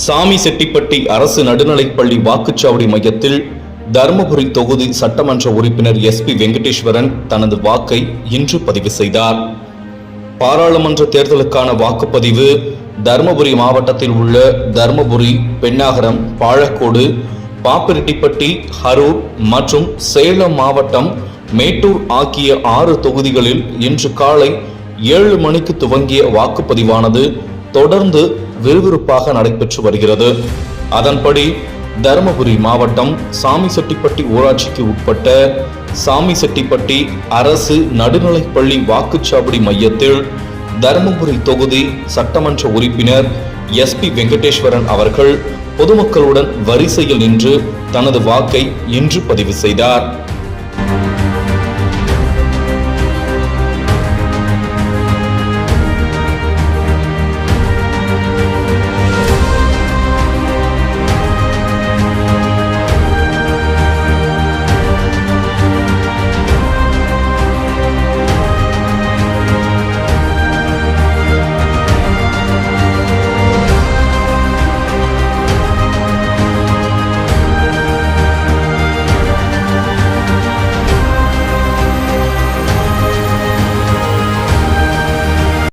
சாமிசெட்டிப்பட்டி அரசு நடுநிலைப்பள்ளி வாக்குச்சாவடி மையத்தில் தருமபுரி தொகுதி சட்டமன்ற உறுப்பினர் SP வெங்கடேஸ்வரன் தனது வாக்கை இன்று பதிவு செய்தார். பாராளுமன்ற தேர்தலுக்கான வாக்குப்பதிவு தருமபுரி மாவட்டத்தில் உள்ள தருமபுரி, பெண்ணாகரம், பாலக்கோடு, பாப்பிரெட்டிப்பட்டி, அரூர் மற்றும் சேலம் மாவட்டம் மேட்டூர் ஆகிய 6 தொகுதிகளில் இன்று காலை 7 மணிக்கு துவங்கிய வாக்குப்பதிவானது தொடர்ந்து விறுவிறுப்பாக நடைபெற்று வருகிறது. அதன்படி தருமபுரி மாவட்டம் சாமிசெட்டிப்பட்டி ஊராட்சிக்கு உட்பட்ட சாமிசெட்டிப்பட்டி அரசு நடுநிலைப்பள்ளி வாக்குச்சாவடி மையத்தில் தருமபுரி தொகுதி சட்டமன்ற உறுப்பினர் SP வெங்கடேஸ்வரன் அவர்கள் பொதுமக்களுடன் வரிசையில் நின்று தனது வாக்கை இன்று பதிவு செய்தார்.